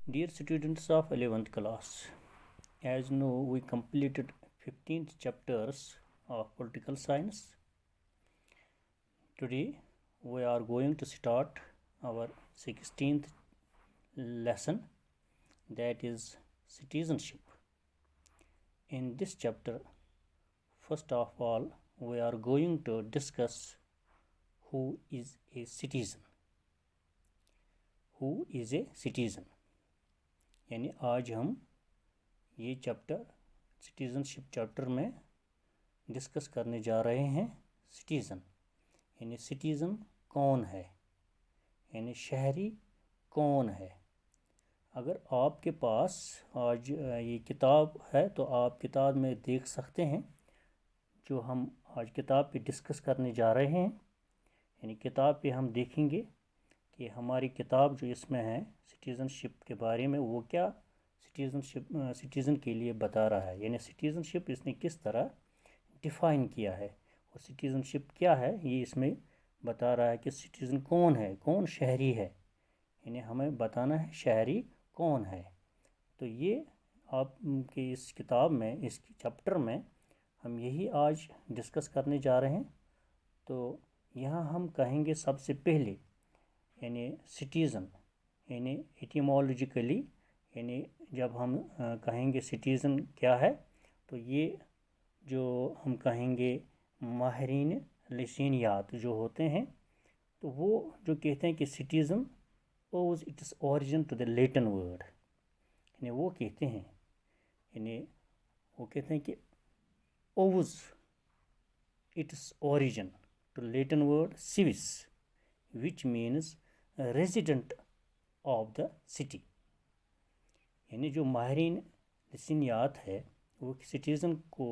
Dear students of 11th class, as you know, we completed 15th chapters of political science. Today we are going to start our 16th lesson, that is citizenship. In this chapter, first of all, we are going to discuss who is a citizen. Who is a citizen? यानी आज हम ये chapter citizenship chapter में discuss करने जा रहे हैं citizen, यानी सिटीज़न कौन है, यानी शहरी कौन है। अगर आपके पास आज ये किताब है तो आप किताब में देख सकते हैं जो हम आज किताब पे डिस्कस करने जा रहे हैं, यानी किताब पे हम देखेंगे कि हमारी किताब जो इसमें है सिटीज़नशिप के बारे में वो क्या सिटीज़न के लिए बता रहा है, यानी सिटीज़नशिप इसने किस तरह डिफ़ाइन किया है और सिटीज़नशिप क्या है ये इसमें बता रहा है कि सिटीज़न कौन है, कौन शहरी है, यानी हमें बताना है शहरी कौन है। तो ये आपके इस किताब में, इस चैप्टर में हम यही आज डिस्कस करने जा रहे हैं। तो यहाँ हम कहेंगे सबसे पहले यानी सिटीज़न, यानी एटिमोलॉजिकली, यानी जब हम कहेंगे सिटीज़न क्या है तो ये जो हम कहेंगे माहिरीन लिसानियात जो होते हैं तो वो जो कहते हैं कि citizen owes its origin to the Latin word, यानी वो कहते हैं, यानी वो कहते हैं कि owes its origin to Latin word civis which means resident of the city। यानी जो माहिरीन लिसानियात है वो सिटीज़न को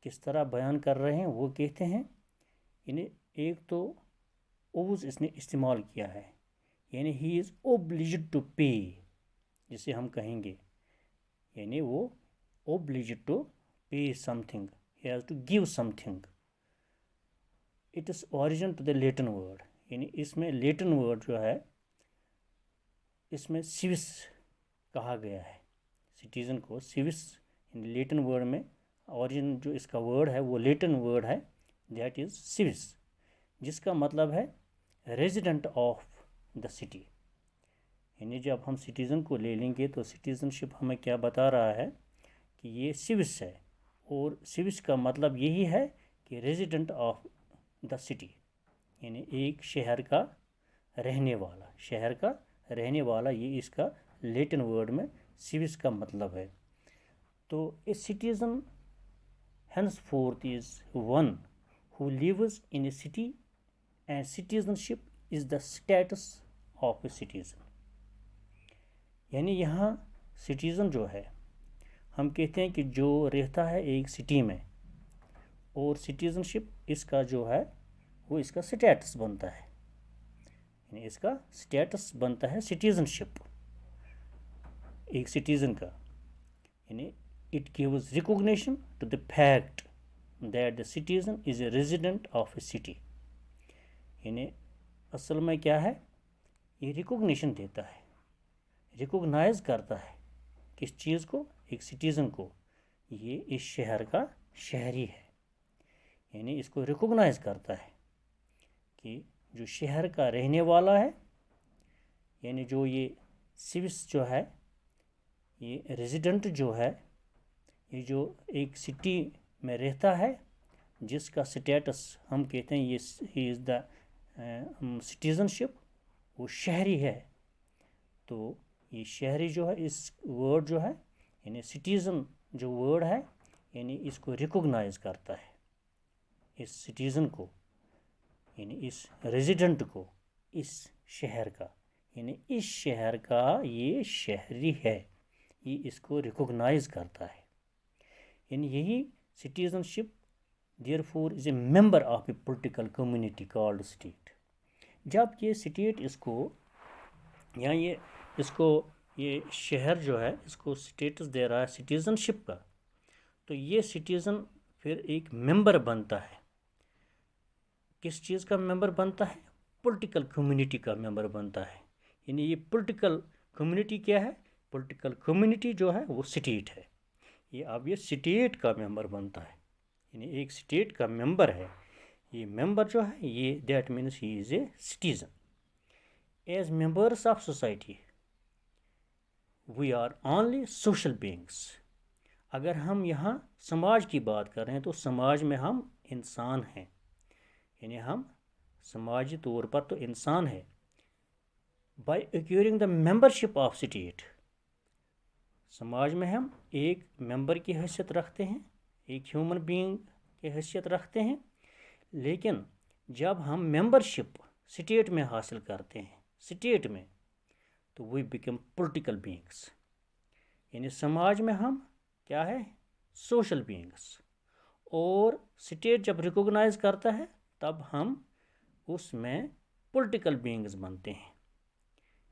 किस तरह बयान कर रहे हैं, वो कहते हैं, यानी एक तो ओज इसने इस्तेमाल किया है, यानी ही इज़ ओब्लिज्ड टू पे, जिसे हम कहेंगे, यानी वो obliged to pay something, he has to give something. It is origin to the Latin word, यानी इसमें लैटिन वर्ड जो है इसमें सिविस कहा गया है, सिटीज़न को सिविस, यानी लैटिन वर्ड में ओरिजिन जो इसका वर्ड है वो लैटिन वर्ड है, दैट इज़ सिविस, जिसका मतलब है रेजिडेंट ऑफ द सिटी। यानी जब हम सिटीज़न को ले लेंगे तो सिटीज़नशिप हमें क्या बता रहा है कि ये सिविस है, और सिविस का मतलब यही है कि रेजिडेंट ऑफ द सिटी, यानी एक शहर का रहने वाला, शहर का रहने वाला, ये इसका लैटिन वर्ड में सिविस का मतलब है। तो ए citizen henceforth is one who lives in a city and citizenship is the status of a citizen। यानी यहाँ सिटीज़न जो है हम कहते हैं कि जो रहता है एक सिटी में, और सिटीज़नशिप इसका जो है वो इसका स्टेटस बनता है, यानी इसका स्टेटस बनता है सिटीज़नशिप एक सिटीज़न का, यानी it gives recognition to the fact that the citizen is a resident of a city. यानी असल में क्या है, ये रिकॉग्निशन देता है, रिकॉग्नाइज करता है किस चीज़ को, एक सिटीज़न को, ये इस शहर का शहरी है, यानी इसको रिकॉग्नाइज करता है कि जो शहर का रहने वाला है, यानी जो ये सिविस जो है, ये रेजिडेंट जो है, ये जो एक सिटी में रहता है जिसका स्टेटस हम कहते हैं ये ही इज़ द सिटीज़नशिप, वो शहरी है। तो ये शहरी जो है, इस वर्ड जो है यानी सिटीज़न जो वर्ड है, यानी इसको रिकॉग्नाइज करता है इस सिटीज़न को, यानी इस रेजिडेंट को, इस शहर का, यानी इस शहर का ये शहरी है, ये इसको रिकॉग्नाइज करता है। यानी यही citizenship therefore is a member of a political community called state. जब ये स्टेट इसको या ये शहर जो है इसको स्टेटस दे रहा है सिटीज़नशिप का, तो ये सिटीज़न फिर एक मेंबर बनता है, किस चीज़ का मेंबर बनता है, पॉलिटिकल कम्युनिटी का मेंबर बनता है। यानी ये पॉलिटिकल कम्युनिटी क्या है, पॉलिटिकल कम्युनिटी जो है वो स्टेट है। ये अब ये स्टेट का मेंबर बनता है, यानी एक स्टेट का मेंबर है ये मेंबर जो है, ये that means he is a citizen. As members of society we are only social beings. अगर हम यहाँ समाज की बात कर रहे हैं तो समाज में हम इंसान हैं, यानी हम समाजी तौर पर तो इंसान है। By acquiring the membership of state, समाज में हम एक मेंबर की हैसियत रखते हैं, एक ह्यूमन बीइंग की हैसियत रखते हैं। लेकिन जब हम मेंबरशिप स्टेट में हासिल करते हैं, स्टेट में, तो वी बिकम पॉलिटिकल बीइंग्स। यानी समाज में हम क्या है, सोशल बीइंग्स। और स्टेट जब रिकॉग्नाइज करता है तब हम उसमें पॉलिटिकल बीइंग्स बनते हैं,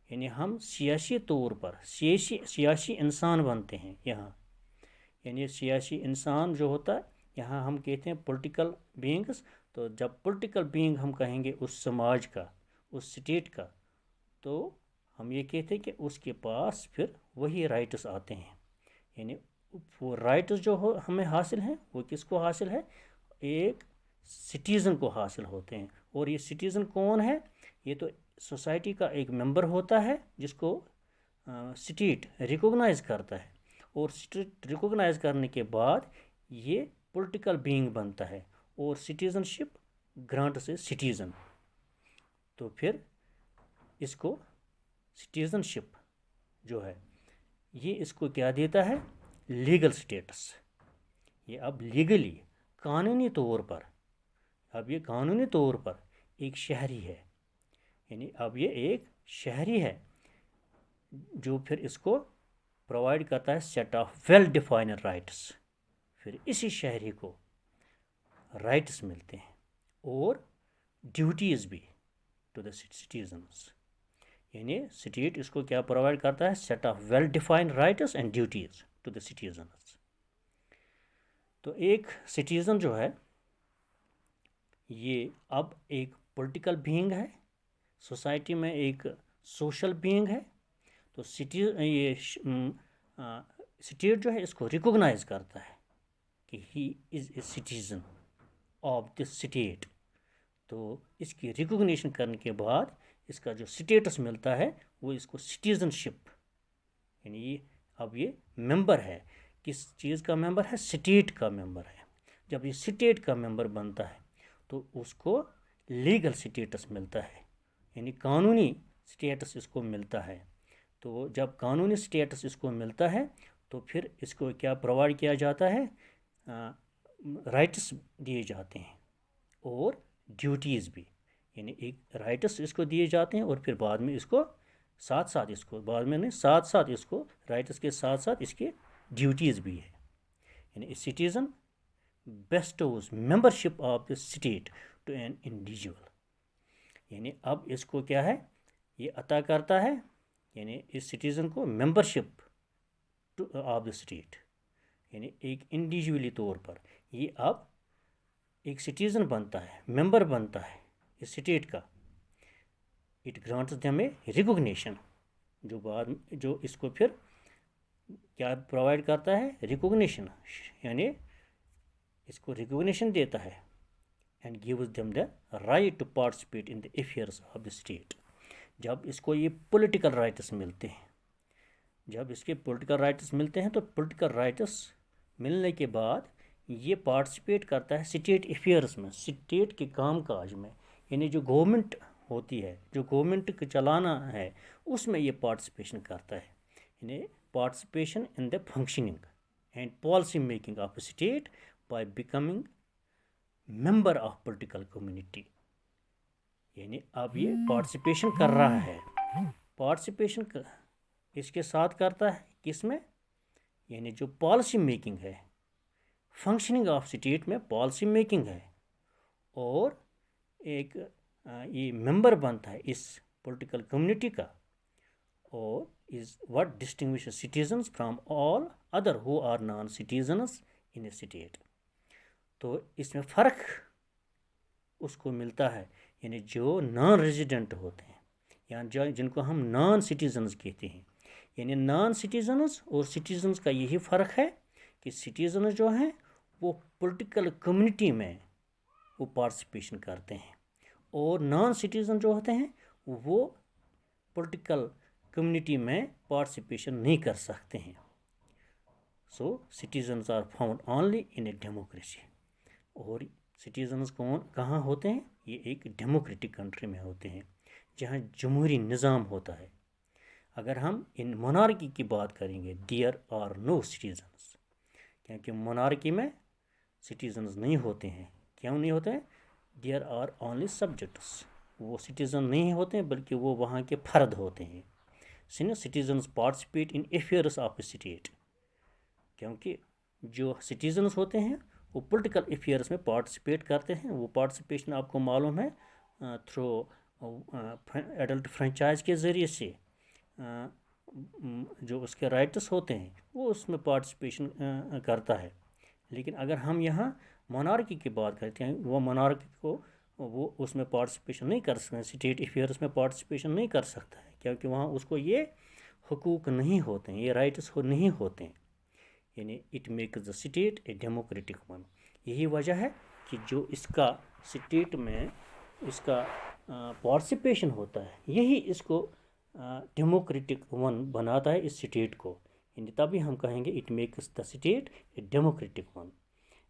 यानी हम सियासी तौर पर सियासी इंसान बनते हैं यहाँ। यानी सियासी इंसान जो होता है यहाँ हम कहते हैं पॉलिटिकल बीइंग्स। तो जब पॉलिटिकल बीइंग हम कहेंगे उस समाज का, उस स्टेट का, तो हम ये कहते हैं कि उसके पास फिर वही राइट्स आते हैं। यानी वो राइट्स जो हो हमें हासिल हैं वो किसको हासिल है, एक सिटीज़न को हासिल होते हैं। और ये सिटीज़न कौन है, ये तो सोसाइटी का एक मेंबर होता है जिसको स्टेट रिकॉग्नाइज करता है। और स्टेट रिकॉग्नाइज करने के बाद ये पॉलिटिकल बीइंग बनता है और सिटीज़नशिप ग्रांट से सिटीज़न। तो फिर इसको सिटीज़नशिप जो है ये इसको क्या देता है, लीगल स्टेटस। ये अब लीगली कानूनी तौर पर, अब ये कानूनी तौर पर एक शहरी है। यानी अब ये एक शहरी है जो फिर इसको प्रोवाइड करता है set of well defined rights. फिर इसी शहरी को राइट्स मिलते हैं और ड्यूटीज़ भी टू द सिटीजन्स। यानी स्टेट इसको क्या प्रोवाइड करता है, set of well defined rights and duties to the citizens. तो एक सिटीज़न जो है ये अब एक पॉलिटिकल बीइंग है, सोसाइटी में एक सोशल बीइंग है। तो स्टेट जो है इसको रिकॉग्नाइज करता है कि ही is a citizen of this state. तो इसकी रिकॉग्निशन करने के बाद इसका जो स्टेटस मिलता है वो इसको सिटीज़नशिप, यानी ये अब ये मेंबर है। किस चीज़ का मेंबर है, स्टेट का मेंबर है। जब ये स्टेट का मेंबर बनता है तो उसको लीगल स्टेटस मिलता है, यानी कानूनी स्टेटस इसको मिलता है। तो जब कानूनी स्टेटस इसको मिलता है तो फिर इसको क्या प्रोवाइड किया जाता है, राइट्स दिए जाते हैं और ड्यूटीज़ भी। यानी एक राइट्स इसको दिए जाते हैं और फिर बाद में इसको साथ साथ इसको बाद में नहीं साथ साथ इसको राइट्स के साथ साथ इसके ड्यूटीज़ भी है। यानी citizen bestows membership of the state to an individual. यानी अब इसको क्या है, ये अता करता है, यानी इस सिटीज़न को membership two of the state, यानी एक इंडिविजुअली तौर पर ये अब एक सिटीज़न बनता है, मेंबर बनता है इस स्टेट का। It grants them A recognition, जो बाद जो इसको फिर क्या प्रोवाइड करता है, रिकॉग्निशन, यानी इसको रिकॉग्निशन देता है and gives them the right to participate in the affairs of the state. जब इसको ये पॉलिटिकल राइट्स मिलते हैं, जब इसके पॉलिटिकल राइट्स मिलते हैं तो पॉलिटिकल राइट्स मिलने के बाद ये पार्टिसिपेट करता है स्टेट अफेयर्स में, स्टेट के काम काज में। यानी जो गवर्नमेंट होती है, जो गवर्नमेंट को चलाना है, उसमें ये पार्टिसिपेशन करता है। यानी participation in the functioning and policy making of state by becoming member of political community. यानी अब ये पार्टिसिपेशन कर रहा है, पार्टिसिपेशन इसके साथ करता है किसमें, यानी जो पॉलिसी मेकिंग है, फंक्शनिंग ऑफ स्टेट में पॉलिसी मेकिंग है, और एक ये मेंबर बनता है इस पॉलिटिकल कम्युनिटी का, और is what distinguish citizens from all other who are non citizens in a state. तो इसमें फ़र्क उसको मिलता है, यानी जो नॉन रेजिडेंट होते हैं या जिनको हम नॉन सिटीजन्स कहते हैं, यानी नॉन सिटीजन्स और सिटीजन्स का यही फ़र्क है कि सिटीजन्स जो हैं वो पॉलिटिकल कम्युनिटी में वो पार्टिसिपेशन करते हैं और नॉन सिटीजन जो होते हैं वो पॉलिटिकल कम्युनिटी में पार्टिसिपेशन नहीं कर सकते हैं. So citizens are found only in a democracy. और सिटीजन्स कहाँ होते हैं? ये एक डेमोक्रेटिक कंट्री में होते हैं जहाँ जमहूरी निज़ाम होता है. अगर हम इन मोनार्की की बात करेंगे, देयर आर नो सिटीजन्स, क्योंकि मोनार्की में सिटीजन्स नहीं होते हैं. क्यों नहीं होते हैं? There are only subjects. वो सिटीज़न नहीं होते हैं बल्कि वो वहाँ के फ़र्द होते हैं. Citizens participate in affairs of A state, क्योंकि जो सिटीजन्स होते हैं वो पॉलिटिकल अफेयर्स में पार्टिसिपेट करते हैं. वो पार्टिसिपेशन आपको मालूम है थ्रू एडल्ट फ्रेंचाइज के ज़रिए से जो उसके राइट्स होते हैं वो उसमें पार्टिसिपेशन करता है. लेकिन अगर हम यहाँ मोनार्की की बात करते हैं, वो मोनार्की को वो उसमें पार्टिसिपेशन नहीं कर सकते, स्टेट अफेयर्स में पार्टिसिपेशन नहीं कर सकता है, क्योंकि वहाँ उसको ये हुकूक नहीं होते हैं, ये राइट्स नहीं होते हैं. यानी it makes the state a democratic one. यही वजह है कि जो इसका स्टेट में इसका पार्टिसिपेशन होता है यही इसको डेमोक्रेटिक वन बनाता है इस स्टेट को. यानी तभी हम कहेंगे it makes the state a democratic one.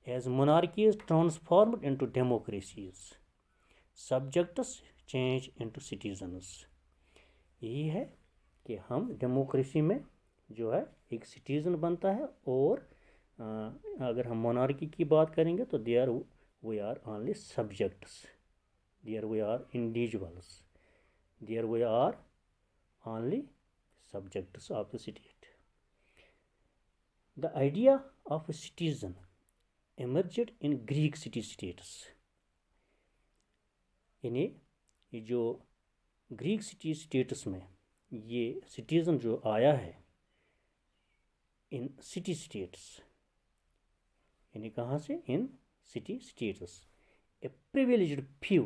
As monarchies transformed into democracies, subjects change into citizens. यही है कि हम डेमोक्रेसी में जो है एक सिटीज़न बनता है. और अगर हम मोनार्की की बात करेंगे तो there we are only subjects, there we are individuals, there we are only subjects of the state. The idea of a citizen emerged in Greek city states. यानी ये जो ग्रीक सिटी स्टेट्स में ये citizen जो आया है इन city states, यानी कहाँ से? इन city states. A privileged few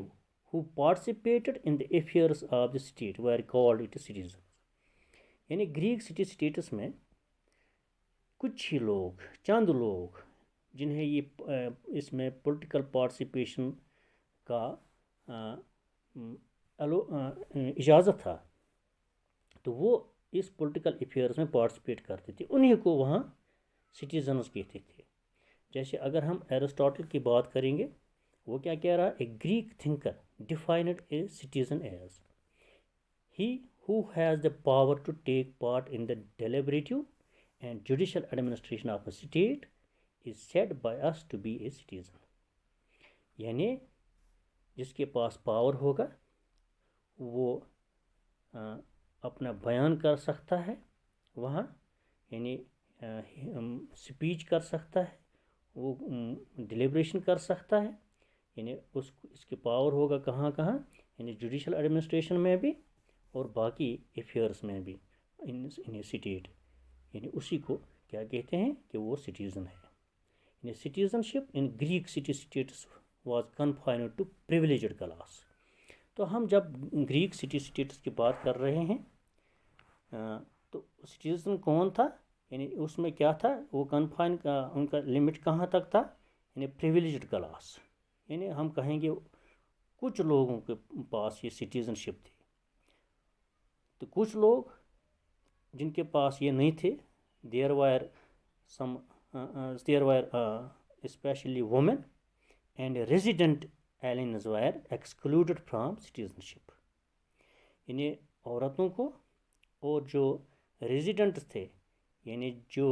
who participated in the affairs of the state were called it citizens. यानी ग्रीक सिटी स्टेट्स में कुछ ही लोग, चंद लोग जिन्हें ये इसमें पॉलिटिकल पार्टिसिपेशन का इजाज़त था, तो वो इस पॉलिटिकल अफेयर्स में पार्टिसिपेट करते थे. उन्हीं को वहाँ सिटीजन्स कहते थे. जैसे अगर हम एरिस्टोटल की बात करेंगे, वो क्या कह रहा है? A Greek thinker defined a citizen as he who has the power to take part in the deliberative and judicial administration of a state is said by us to be a citizen. यानी जिसके पास power होगा वो अपना बयान कर सकता है वहाँ, यानी स्पीच कर सकता है, वो डिलिब्रेशन कर सकता है. यानी इसके पावर होगा कहाँ कहाँ? यानी जुडिशल एडमिनिस्ट्रेशन में भी और बाकी अफेयर्स में भी इन स्टेट. यानी उसी को क्या कहते हैं कि वो सिटीज़न है. Citizenship in Greek city states was confined to privileged class. तो हम जब ग्रीक सिटी स्टेट्स की बात कर रहे हैं तो सिटीजन कौन था? यानी उसमें क्या था? वो कन्फाइन का उनका लिमिट कहाँ तक था? यानी प्रिविलेज्ड क्लास. यानी हम कहेंगे कुछ लोगों के पास ये सिटीजनशिप थी. तो कुछ लोग जिनके पास ये नहीं थे, there were especially women and resident aliens were excluded from citizenship. यानी औरतों को और जो रेजिडेंट्स थे, यानी जो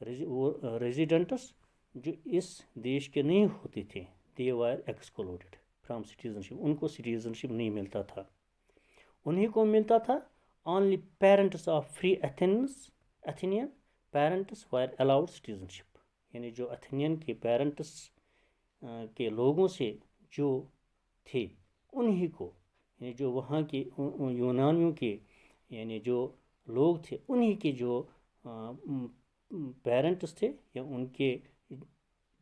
रेजिडेंट्स जो इस देश के नहीं होते थे, they were excluded from citizenship. उनको सिटीजनशिप नहीं मिलता था. उन्हीं को मिलता था. only parents of free Athenian parents were allowed citizenship. यानी जो अथेनियन के पेरेंट्स के लोगों से जो थे उन्हीं को, यानी जो वहाँ के यूनानियों के यानी जो लोग थे उन्हीं के जो पेरेंट्स थे या उनके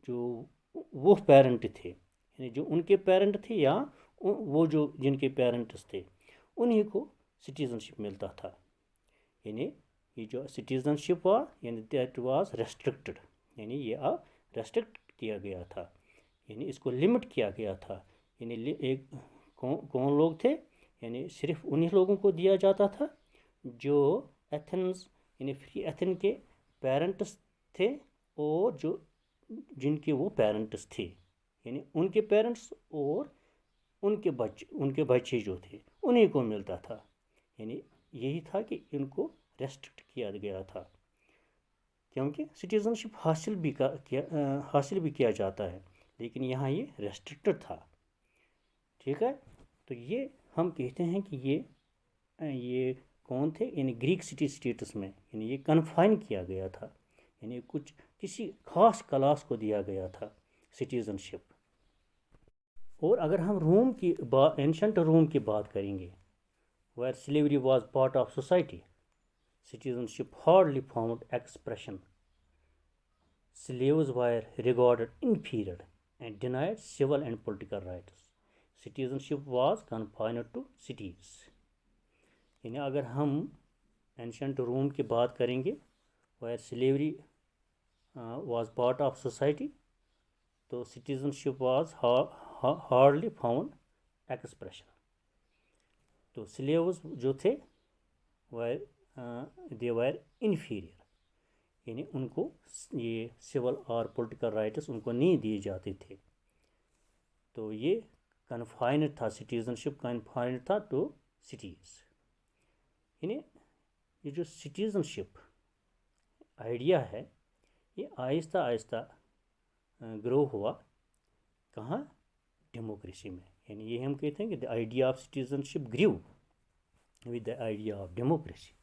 जो वो पेरेंट थे, यानी जो उनके पेरेंट थे या वो जो जिनके पेरेंट्स थे उन्हीं को सिटीजनशिप मिलता था. यानी یہ جو سٹیزنشپ واز یعنی دیٹ واز ریسٹرکٹڈ، یعنی یہ اب ریسٹرکٹ کیا گیا تھا، یعنی اس کو لمٹ کیا گیا تھا. یعنی ایک کون لوگ تھے، یعنی صرف انہی لوگوں کو دیا جاتا تھا جو ایتھنز یعنی فری ایتھن کے پیرنٹس تھے، اور جو جن کے وہ پیرنٹس تھے، یعنی ان کے پیرنٹس اور ان کے بچے جو تھے انہیں کو ملتا تھا. یعنی یہی تھا کہ ان کو ریسٹرکٹ کیا گیا تھا، کیونکہ سٹیزنشپ حاصل بھی کیا جاتا ہے، لیکن یہاں یہ ریسٹرکٹڈ تھا. ٹھیک ہے، تو یہ ہم کہتے ہیں کہ یہ کون تھے، یعنی گریک سٹی اسٹیٹس میں، یعنی یہ کنفائن کیا گیا تھا، یعنی کسی خاص کلاس کو دیا گیا تھا سٹیزنشپ. اور اگر ہم اینشنٹ روم کی بات کریں گے، where slavery was part of society, citizenship hardly found expression. Slaves were regarded inferior and denied civil and political rights. Citizenship was confined to cities. یعنی اگر ہم اینشنٹ روم کی بات کریں گے where slavery was part of society, تو citizenship was hardly found expression. تو sleeves جو تھے they were inferior، یعنی ان کو یہ سول اور پولیٹیکل رائٹس ان کو نہیں دیے جاتے تھے. تو یہ کنفائنڈ تھا، سٹیزنشپ کنفائنڈ تھا ٹو سٹیز. یعنی یہ جو سٹیزنشپ آئیڈیا ہے یہ آہستہ آہستہ گرو ہوا کہاں، ڈیموکریسی میں. یعنی یہ ہم کہتے ہیں کہ the idea of citizenship grew with the idea of democracy.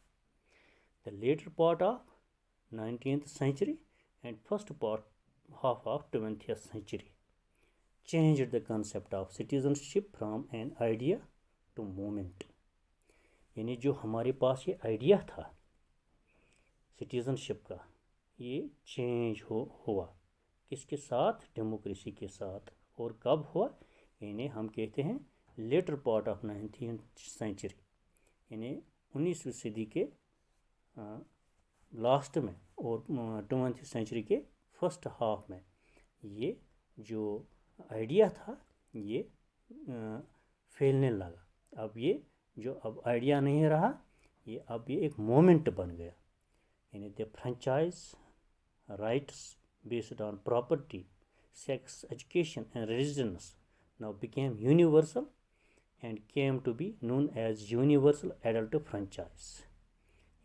The later part of 19th century and first half of 20th century changed the concept of citizenship from an idea to movement. یعنی جو ہمارے پاس یہ idea تھا citizenship کا، یہ change ہوا کس کے ساتھ، ڈیموکریسی کے ساتھ. اور کب ہوا، یعنی ہم کہتے ہیں letter part of 19th century, یعنی 19ویں صدی کے لاسٹ میں اور 20th سینچری کے فرسٹ ہاف میں یہ جو آئیڈیا تھا یہ پھیلنے لگا. اب یہ جو اب آئیڈیا نہیں رہا، اب یہ ایک مومنٹ بن گیا. یعنی the franchise rights based on property, sex, education and residence now became universal and came to be known as universal adult franchise.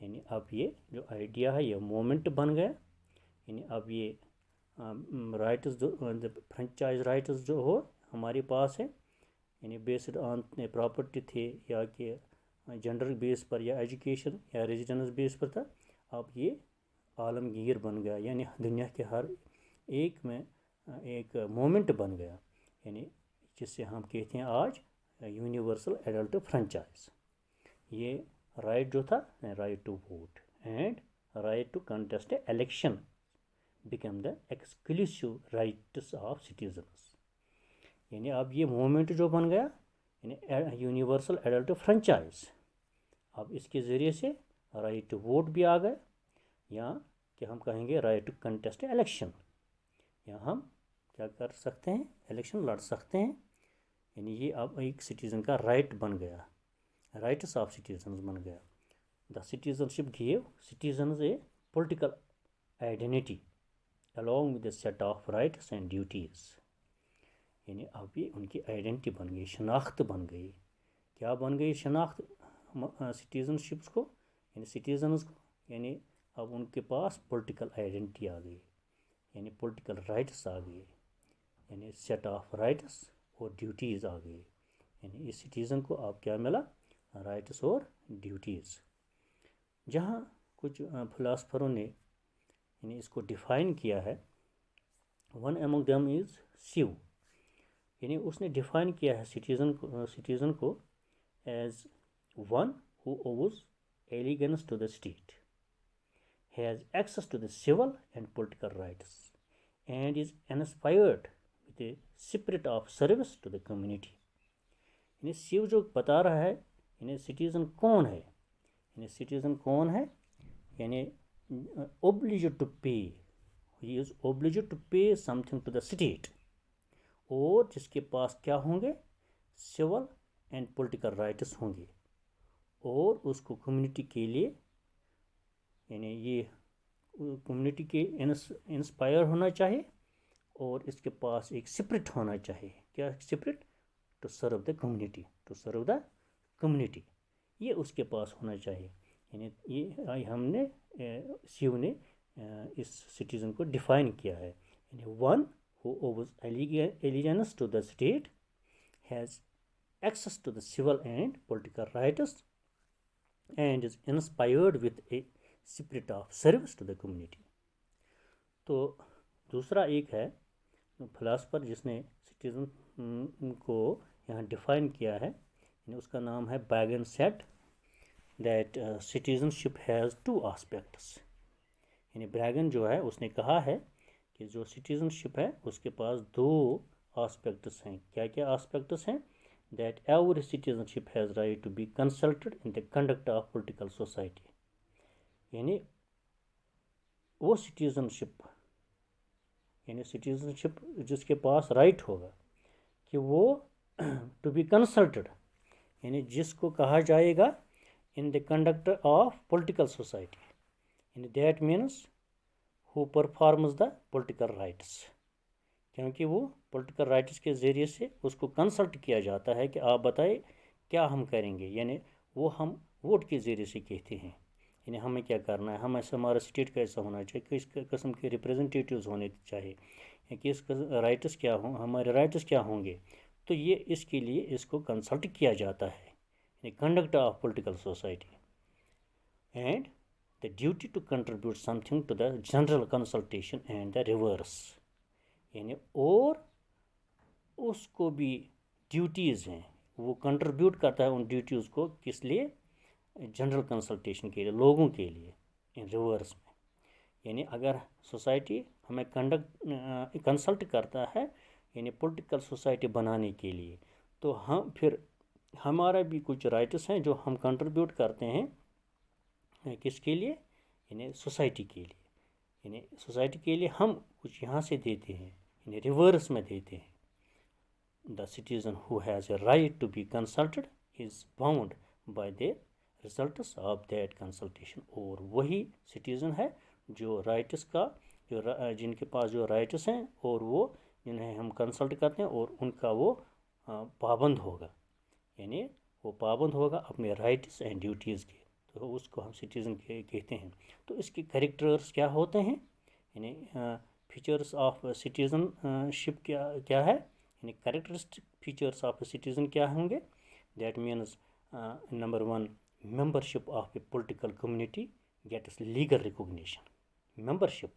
یعنی اب یہ جو آئیڈیا ہے یہ مومنٹ بن گیا. یعنی اب یہ رائٹس فرنچائز رائٹس جو ہو ہمارے پاس ہے، یعنی بیسڈ آن پراپرٹی تھے یا کہ جنڈر بیس پر یا ایجوکیشن یا ریزیڈنس بیس پر تھا. اب یہ عالمگیر بن گیا، یعنی دنیا کے ہر ایک میں ایک مومنٹ بن گیا، یعنی جس سے ہم کہتے ہیں آج یونیورسل ایڈلٹ فرنچائز. یہ رائٹ جو تھا، right to vote and right to contest election become the exclusive rights of citizens. یعنی اب یہ مومنٹ جو بن گیا یعنی یونیورسل ایڈلٹ فرنچائز، اب اس کے ذریعے سے رائٹ ٹو ووٹ بھی آ گئے، یا کہ ہم کہیں گے رائٹ ٹو کنٹیسٹ الیکشن، یا ہم کیا کر سکتے ہیں، الیکشن لڑ سکتے ہیں. یعنی یہ اب ایک سٹیزن کا رائٹ بن گیا، رائٹس آف سٹیزنز بن گیا. The citizenship give citizens a political identity along with a set of rights and duties. یعنی اب یہ ان کی آئیڈینٹی بن گئی، شناخت بن گئی. کیا بن گئی شناخت سٹیزنشپس کو، یعنی سٹیزنز کو، یعنی اب ان کے پاس پولیٹیکل آئیڈینٹی آ گئی، یعنی پولیٹیکل رائٹس آ گئی، یعنی سیٹ آف رائٹس اور ڈیوٹیز آ گئی. یعنی اس سٹیزن کو اب کیا ملا، رائٹس اور ڈیوٹیز. جہاں کچھ فلاسفروں نے یعنی اس کو ڈیفائن کیا ہے، ون امنگ دیم از سیو. یعنی اس نے ڈیفائن کیا ہے سٹیزن کو as one who owes allegiance to the state, has access to the civil and political rights and is inspired with a spirit of service to the community. یعنی سیو جو بتا رہا ہے یعنی سٹیزن کون ہے، یعنی سٹیزن کون ہے، यानी obliged to pay, he is obliged to pay something to the state, और जिसके पास क्या होंगे, सिविल एंड पॉलिटिकल राइट्स होंगे, और उसको कम्युनिटी के लिए, यानी ये कम्युनिटी के इंस्पायर होना चाहिए, और इसके पास एक स्पिरिट होना चाहिए. क्या spirit? To serve the community, to serve the community, ये उसके पास होना चाहिए. यानी ये हमने शिव ने इस सिटीज़न को डिफाइन किया है. यानी one who owes allegiance to the state has access to the civil and political rights and is inspired with a spirit of service to the community. तो दूसरा एक है फिलासफर जिसने सिटीज़न को यहाँ डिफाइन किया है, उसका नाम है बैगन said, that citizenship has two aspects. यानी ब्रैगन जो है उसने कहा है कि जो सिटीज़नशिप है उसके पास दो आस्पेक्ट्स हैं. क्या क्या आस्पेक्ट्स हैं? That every citizenship has right to be consulted in the conduct of political society. यानी वो सिटीज़नशिप, यानी सिटीज़नशिप जिसके पास राइट होगा कि वो टू बी कंसल्टेड, यानी जिसको कहा जाएगा in the conduct of political society, यानी that means who performs the political rights, क्योंकि वो पॉलिटिकल राइट्स के ज़रिए से उसको कंसल्ट किया जाता है कि आप बताएं क्या हम करेंगे. यानी वो हम वोट के ज़रिए से कहते हैं, यानी हमें क्या करना है, हमारा स्टेट कैसा होना चाहिए, किस किस्म के रिप्रेजेंटेटिव्स होने चाहिए, किस राइट्स क्या हों, हमारे राइट्स क्या होंगे. तो ये इसके लिए इसको कंसल्ट किया जाता है, यानी conduct of political society, and the duty to contribute something to the general consultation and the reverse. यानी और उसको भी ड्यूटीज़ हैं, वो कंट्रीब्यूट करता है उन ड्यूटीज़ को, किस लिए? जनरल कंसल्टेशन के लिए, लोगों के लिए, इन रिवर्स में. यानी अगर सोसाइटी हमें कंसल्ट करता है, यानी पॉलिटिकल सोसाइटी बनाने के लिए, तो हम फिर हमारा भी कुछ राइट्स हैं जो हम कंट्रीब्यूट करते हैं किसके लिए? यानी सोसाइटी के लिए. यानी सोसाइटी के लिए हम कुछ यहाँ से देते हैं, यानी रिवर्स में देते हैं. The citizen who has a right to be consulted is bound by the results of that consultation. और वही सिटीज़न है जो राइट्स का, जो जिनके पास जो राइट्स हैं और वो जिन्हें हम कंसल्ट करते हैं, और उनका वो पाबंद होगा, यानी वो पाबंद होगा अपने राइट्स एंड ड्यूटीज़ के, तो उसको हम सिटीज़न कहते हैं. तो इसके कैरेक्टर्स क्या होते हैं, यानी फीचर्स ऑफ सिटीज़नशिप क्या है, यानी कैरेक्टरिस्टिक फीचर्स ऑफ सिटीज़न क्या होंगे? That means number one, membership of a political community gets legal recognition. Membership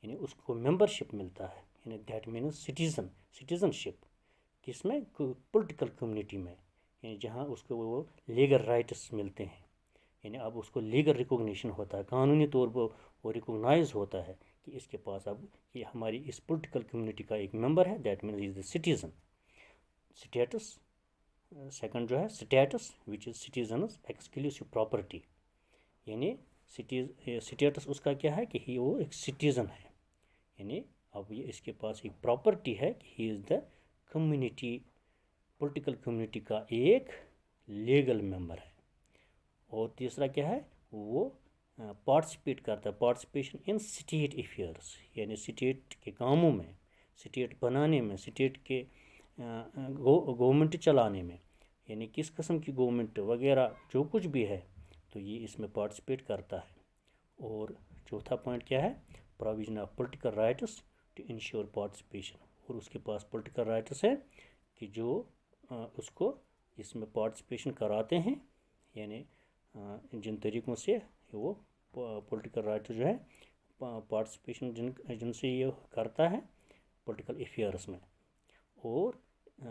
यानी उसको मेंबरशिप मिलता है, यानी दैट मीन्स सिटीज़नशिप किसमें? पॉलिटिकल कम्युनिटी में, यानी जहाँ उसको वो लीगल राइट्स मिलते हैं, यानी अब उसको लीगल रिकॉग्निशन होता है, कानूनी तौर पर वो रिकॉग्नाइज होता है कि इसके पास अब ये हमारी इस पॉलिटिकल कम्युनिटी का एक मेंबर है. That means is the citizen. Status second जो है status, which is citizens exclusive property. यानी स्टेटस उसका क्या है कि वो एक सिटीज़न है, यानी अब ये इसके पास एक प्रॉपर्टी है कि he is the community, political community का एक लीगल मेंबर है. और तीसरा क्या है? वो पार्टिसिपेट करता है, पार्टिसिपेशन इन स्टेट अफेयर्स, यानी स्टेट के कामों में, स्टेट बनाने में, स्टेट के गवर्नमेंट चलाने में, यानी किस किस्म की गवर्नमेंट वगैरह जो कुछ भी है, तो ये इसमें पार्टिसिपेट करता है. और चौथा पॉइंट क्या है? Provision of political rights to ensure participation. और उसके पास पॉलिटिकल राइट्स है कि जो उसको इसमें पार्टिसिपेशन कराते हैं, यानी जिन तरीक़ों से वो पॉलिटिकल राइट जो है पार्टिसिपेशन जिनसे ये करता है पॉलिटिकल अफेयर्स में. और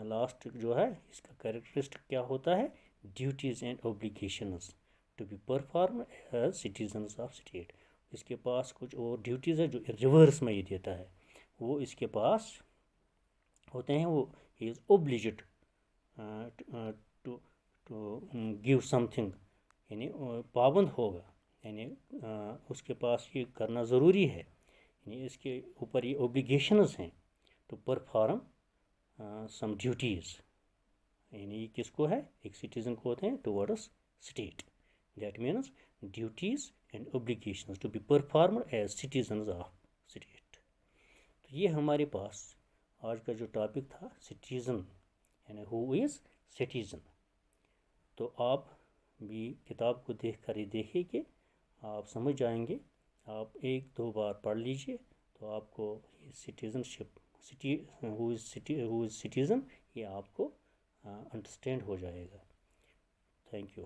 लास्ट जो है इसका कैरेक्टरिस्टिक क्या होता है? Duties and obligations to be perform as citizens of state. इसके पास कुछ और ड्यूटीज़ है जो रिवर्स में ये देता है, वो इसके पास होते हैं. वो he is obliged to give something, यानी पाबंद होगा یعنی اس کے پاس یہ کرنا ضروری ہے، یعنی اس کے اوپر یہ اوبلیگیشنز ہیں ٹو پرفارم سم ڈیوٹیز. یعنی یہ کس کو ہے؟ ایک سٹیزن کو ہوتے ہیں towards state. That means duties and obligations to be performed as citizens of state. تو یہ ہمارے پاس آج کا جو ٹاپک تھا سٹیزن، یعنی ہو از سٹیزن. تو آپ بھی کتاب کو دیکھ کر ہی دیکھیے کہ آپ سمجھ جائیں گے. آپ ایک دو بار پڑھ لیجئے تو آپ کو سٹیزن شپ ہو از سٹیزن یہ آپ کو انڈرسٹینڈ ہو جائے گا. Thank you.